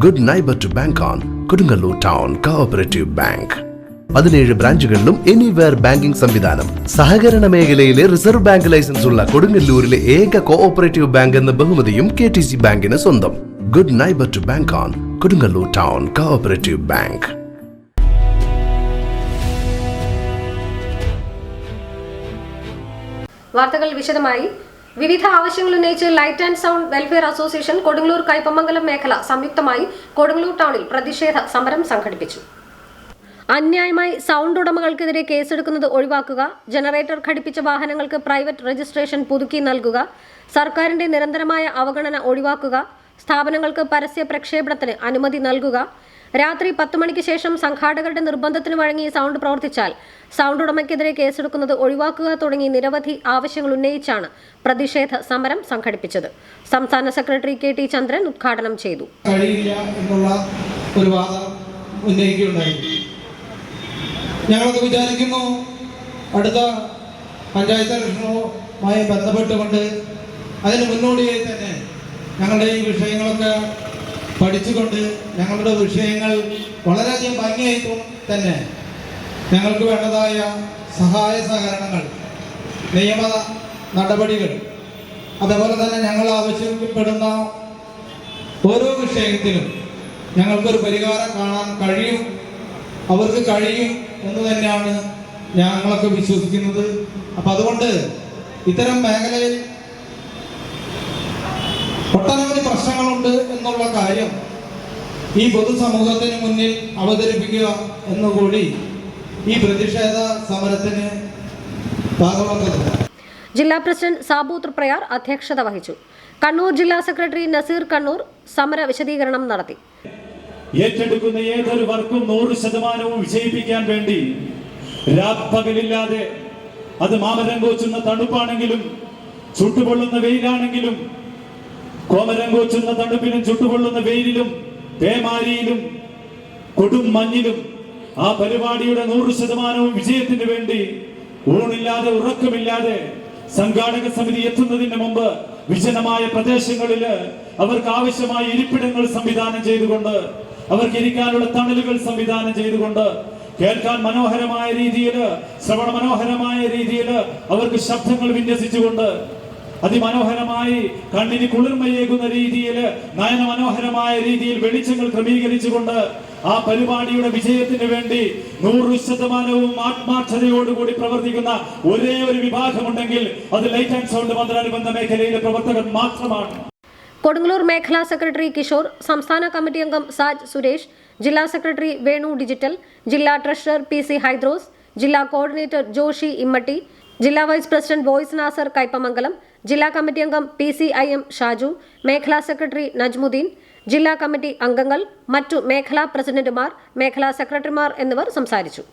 Good neighbour to bank on Kodungallur town cooperative bank. 17 ബ്രാഞ്ചുകളിലും anywhere banking സംവിധാനം. സഹകരണ മേഖലയിലെ റിസർവ് ബാങ്ക് ലൈസൻസ് ഉള്ള കൊടുങ്ങല്ലൂരിലെ ഏക കോഓപ്പറേറ്റീവ് ബാങ്ക് എന്ന ബഹുമതിയും KTC ബാങ്കിന് സ്വന്തം. Good neighbour to bank on Kodungallur town cooperative bank. വാർത്തകൾ വിശദമായി. വിവിധ ആവശ്യങ്ങൾ ഉന്നയിച്ച് light and sound welfare association Kodungallur Kaipamangalam മേഖല സംയുക്തമായി കൊടുങ്ങല്ലൂർ ടൗണിൽ പ്രതിഷേധ സമരം സംഘടിപ്പിച്ചു. അന്യായമായി സൗണ്ട് ഉടമകൾക്കെതിരെ കേസെടുക്കുന്നത് ഒഴിവാക്കുക, ജനറേറ്റർ ഘടിപ്പിച്ച വാഹനങ്ങൾക്ക് പ്രൈവറ്റ് രജിസ്ട്രേഷൻ പുതുക്കി നൽകുക, സർക്കാരിന്റെ നിരന്തരമായ അവഗണന ഒഴിവാക്കുക, സ്ഥാപനങ്ങൾക്ക് പരസ്യ പ്രക്ഷേപണത്തിന് അനുമതി നൽകുക, രാത്രി 10 മണിക്ക് ശേഷം സംഘാടകരുടെ നിർബന്ധത്തിന് വഴങ്ങി സൗണ്ട് പ്രവർത്തിച്ചാൽ സൗണ്ട് ഉടമയ്ക്കെതിരെ കേസെടുക്കുന്നത് ഒഴിവാക്കുക തുടങ്ങി നിരവധി ആവശ്യങ്ങൾ ഉന്നയിച്ചാണ് പ്രതിഷേധ സമരം സംഘടിപ്പിച്ചത്. സംസ്ഥാന സെക്രട്ടറി KT ചന്ദ്രൻ ഉദ്ഘാടനം ചെയ്തു. ഞങ്ങളൊക്കെ വിചാരിക്കുന്നു അടുത്ത പഞ്ചായത്ത് ഇലക്ഷനുമായി ബന്ധപ്പെട്ടുകൊണ്ട് അതിന് മുന്നോടിയായി തന്നെ ഞങ്ങളുടെ ഈ വിഷയങ്ങളൊക്കെ പഠിച്ചുകൊണ്ട് ഞങ്ങളുടെ വിഷയങ്ങൾ വളരെയധികം ഭംഗിയായി തന്നെ ഞങ്ങൾക്ക് വേണ്ടതായ സഹായ സഹകരണങ്ങൾ, നിയമ നടപടികൾ, അതുപോലെ തന്നെ ഞങ്ങൾ ആവശ്യപ്പെടുന്ന ഓരോ വിഷയത്തിലും ഞങ്ങൾക്കൊരു പരിഹാരം കാണാൻ കഴിയും, അവർക്ക് കഴിയും എന്ന് തന്നെയാണ് ഞങ്ങളൊക്കെ വിശ്വസിക്കുന്നത്. അപ്പം അതുകൊണ്ട് ഇത്തരം മേഖലയിൽ ഒട്ടനവധി പ്രശ്നങ്ങളുണ്ട് എന്നുള്ള കാര്യം ഈ പൊതുസമൂഹത്തിന് മുന്നിൽ അവതരിപ്പിക്കുക എന്നുകൂടി ഈ പ്രതിഷേധ സമരത്തിന് ഭാഗമാക്കുന്നത്. ജില്ലാ പ്രസിഡന്റ് സാബു തൃപ്രയാർ അധ്യക്ഷത വഹിച്ചു. കണ്ണൂർ ജില്ലാ സെക്രട്ടറി നസീർ കണ്ണൂർ സമര വിശദീകരണം നടത്തി. ഏറ്റെടുക്കുന്ന ഏതൊരു വർക്കും 100% വിജയിപ്പിക്കാൻ വേണ്ടി രാപ്പകലില്ലാതെ, അത് മാമരം കോച്ചുന്ന തണുപ്പാണെങ്കിലും ചുട്ടുപൊള്ളുന്ന വെയിലാണെങ്കിലും, കോമരം കോച്ചുന്ന തണുപ്പിലും ചുട്ടുപൊള്ളുന്ന വെയിലിലും പേമാരിയിലും കൊടും മഞ്ഞിലും ആ പരിപാടിയുടെ 100% വിജയത്തിന് വേണ്ടി ഊണില്ലാതെ ഉറക്കമില്ലാതെ സംഘാടക സമിതി എത്തുന്നതിന് മുമ്പ് വിജനമായ പ്രദേശങ്ങളില് അവർക്ക് ആവശ്യമായ ഇരിപ്പിടങ്ങൾ സംവിധാനം ചെയ്തുകൊണ്ട്, അവർക്ക് ഇരിക്കാനുള്ള തണലുകൾ സംവിധാനം ചെയ്തുകൊണ്ട്, കേൾക്കാൻ മനോഹരമായ രീതിയിൽ, ശ്രവണ മനോഹരമായ രീതിയിൽ അവർക്ക് ശബ്ദങ്ങൾ വിന്യസിച്ചുകൊണ്ട്, അതിമനോഹരമായി കണ്ണിന് കുളിർമയേകുന്ന രീതിയിൽ, നയന മനോഹരമായ രീതിയിൽ വെളിച്ചങ്ങൾ ക്രമീകരിച്ചുകൊണ്ട് ആ പരിപാടിയുടെ വിജയത്തിന് വേണ്ടി 100% ആത്മാർത്ഥതയോടുകൂടി പ്രവർത്തിക്കുന്ന ഒരേ ഒരു വിഭാഗമുണ്ടെങ്കിൽ അത് ലൈറ്റ് ആൻഡ് സൗണ്ട് മന്ത്രാനുബന്ധ മേഖലയിലെ പ്രവർത്തകർ മാത്രമാണ്. കൊടുങ്ങല്ലൂർ മേഖലാ സെക്രട്ടറി കിഷോർ, സംസ്ഥാന കമ്മിറ്റി അംഗം സാജ് സുരേഷ്, ജില്ലാ സെക്രട്ടറി വേണു ഡിജിറ്റൽ, ജില്ലാ ട്രഷറർ PC ഹൈദ്രോസ്, ജില്ലാ കോർഡിനേറ്റർ ജോഷി ഇമ്മട്ടി, ജില്ലാ vice president boys Nasar Kaipamangalam, ജില്ലാ കമ്മിറ്റി അംഗം PCIM ഷാജു, മേഖലാ സെക്രട്ടറി നജ്മുദ്ദീൻ, ജില്ലാ കമ്മിറ്റി അംഗങ്ങൾ, മറ്റു മേഖലാ പ്രസിഡന്റുമാർ, മേഖലാ സെക്രട്ടറിമാർ എന്നിവർ സംസാരിച്ചു.